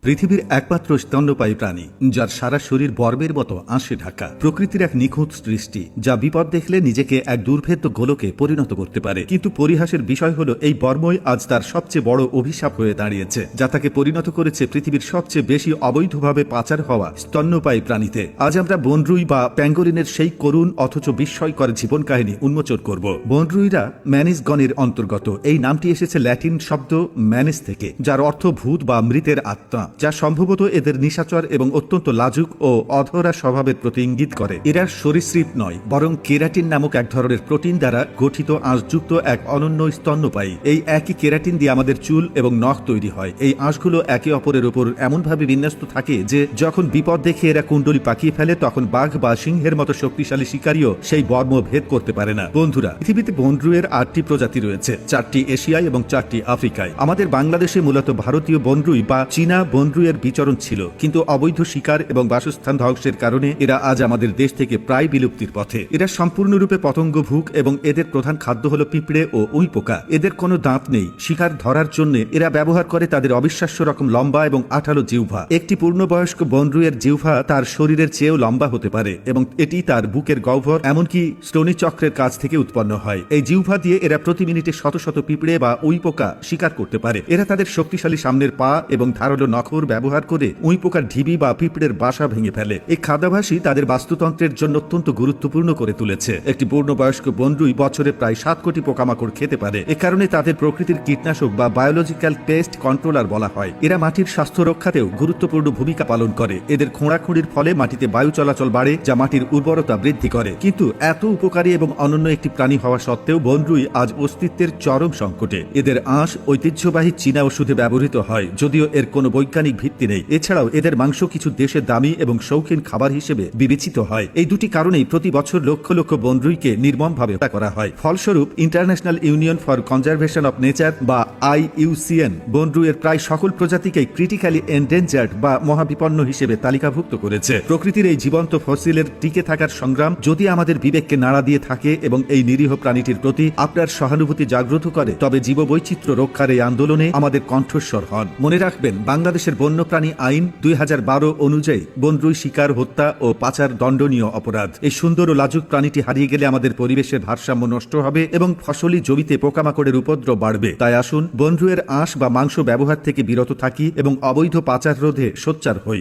পৃথিবীর একমাত্র স্তন্যপায়ী প্রাণী যার সারা শরীর বর্মের মতো আঁশে ঢাকা, প্রকৃতির এক নিখুঁত সৃষ্টি যা বিপদ দেখলে নিজেকে এক দুর্ভেদ্য গোলকে পরিণত করতে পারে। কিন্তু পরিহাসের বিষয় হলো এই বর্মই আজ তার সবচেয়ে বড় অভিশাপ হয়ে দাঁড়িয়েছে, যা তাকে পরিণত করেছে পৃথিবীর সবচেয়ে বেশি অবৈধভাবে পাচার হওয়া স্তন্যপায়ী প্রাণীতে। আজ আমরা বনরুই বা প্যাঙ্গোলিনের সেই করুণ অথচ বিস্ময়কর জীবন কাহিনী উন্মোচন করব। বনরুইরা ম্যানিসগণের অন্তর্গত। এই নামটি এসেছে ল্যাটিন শব্দ ম্যানিস থেকে, যার অর্থ ভূত বা মৃতের আত্মা, যা সম্ভবত এদের নিশাচর এবং অত্যন্ত লাজুক ও অধরা স্বভাবের প্রতি ইঙ্গিত করে। এরা সরীসৃপ নয়, বরং কেরাটিন নামক এক ধরনের প্রোটিন দ্বারা গঠিত আঁশযুক্ত এক অনন্য স্তন্যপায়ী। এই একই কেরাটিন দিয়ে আমাদের চুল এবং নখ তৈরি হয়। এই আঁশগুলো একে অপরের উপর এমনভাবে বিন্যস্ত থাকে যে যখন বিপদ দেখে এরা কুণ্ডলি পাকিয়ে ফেলে, তখন বাঘ বা সিংহের মতো শক্তিশালী শিকারীও সেই বর্ম ভেদ করতে পারে না। বন্ধুরা, পৃথিবীতে বনরুইয়ের 8টি প্রজাতি রয়েছে, 4টি এশিয়ায় এবং 4টি আফ্রিকায়। আমাদের বাংলাদেশে মূলত ভারতীয় বনরুই বা চীনা বনরুইয়ের বিচরণ ছিল, কিন্তু অবৈধ শিকার এবং বাসস্থান ধ্বংসের কারণে এরা আজ আমাদের দেশ থেকে প্রায় বিলুপ্তির পথে। এরা সম্পূর্ণরূপে পতঙ্গভুক এবং এদের প্রধান খাদ্য হল পিঁপড়ে ও উইপোকা। এদের কোনো দাঁত নেই। শিকার ধরার জন্য এরা ব্যবহার করে তাদের অবিশ্বাস্য রকম লম্বা এবং আঠালো জিহ্বা। একটি পূর্ণবয়স্ক বনরুইয়ের জিহ্বা তার শরীরের চেয়েও লম্বা হতে পারে এবং এটি তার বুকের গহ্বর এমনকি শ্রোণী চক্রের কাছ থেকে উৎপন্ন হয়। এই জিহ্বা দিয়ে এরা প্রতি মিনিটে শত শত পিঁপড়ে বা উইপোকা শিকার করতে পারে। এরা তাদের শক্তিশালী সামনের পা এবং ধারালো নখর ব্যবহার করে উইপোকার ঢিবি বা পিঁপড়ের বাসা ভেঙে ফেলে। এই খাদ্যাভাসী তাদের বাস্তুতন্ত্রের জন্য অত্যন্ত গুরুত্বপূর্ণ করে তুলেছে। একটি পূর্ণবয়স্ক বনরুই বছরে প্রায় 7 কোটি পোকামাকড় খেতে পারে। এ কারণে তাদের প্রকৃতির কীটনাশক বা বায়োলজিক্যাল পেস্ট কন্ট্রোলার বলা হয়। এরা মাটির স্বাস্থ্য রক্ষাতেও গুরুত্বপূর্ণ ভূমিকা পালন করে। এদের খোঁড়াখুঁড়ির ফলে মাটিতে বায়ু চলাচল বাড়ে, যা মাটির উর্বরতা বৃদ্ধি করে। কিন্তু এত উপকারী এবং অনন্য একটি প্রাণী হওয়া সত্ত্বেও বনরুই আজ অস্তিত্বের চরম সংকটে। এদের আঁশ ঐতিহ্যবাহী চীনা ওষুধে ব্যবহৃত হয়, যদিও এর কোনো বৈজ্ঞানিক ভিত্তি নেই। এছাড়াও এদের মাংস কিছু দেশে দামি এবং শৌখিন খাবার হিসেবে বিবেচিত হয়। এই দুটি কারণেই প্রতি বছর লক্ষ লক্ষ বনরুইকে নির্মমভাবে হত্যা করা হয়। ফলস্বরূপ international union for conservation of nature বা IUCN বনরুইয়ের প্রায় সকল প্রজাতিকে ক্রিটিক্যালি এন্ডেঞ্জার্ড বা মহাবিপন্ন হিসেবে তালিকাভুক্ত করেছে। প্রকৃতির এই জীবন্ত ফসিলের টিকে থাকার সংগ্রাম যদি আমাদের বিবেককে নাড়া দিয়ে থাকে এবং এই নিরীহ প্রাণীটির প্রতি আপনার সহানুভূতি জাগ্রত করে, তবে জীববৈচিত্র্য রক্ষার এই আন্দোলনে আমাদের কণ্ঠস্বর হন। মনে রাখবেন, বাংলাদেশের বন্যপ্রাণী আইন 2012 অনুযায়ী বনরুই শিকার, হত্যা ও পাচার দণ্ডনীয় অপরাধ। এই সুন্দর ও লাজুক প্রাণীটি হারিয়ে গেলে আমাদের পরিবেশের ভারসাম্য নষ্ট হবে এবং ফসলি জমিতে পোকামাকড়ের উপদ্রব বাড়বে। তাই আসুন বনরুইয়ের আঁশ বা মাংস ব্যবহার থেকে বিরত থাকি এবং অবৈধ পাচার রোধে সোচ্চার হই।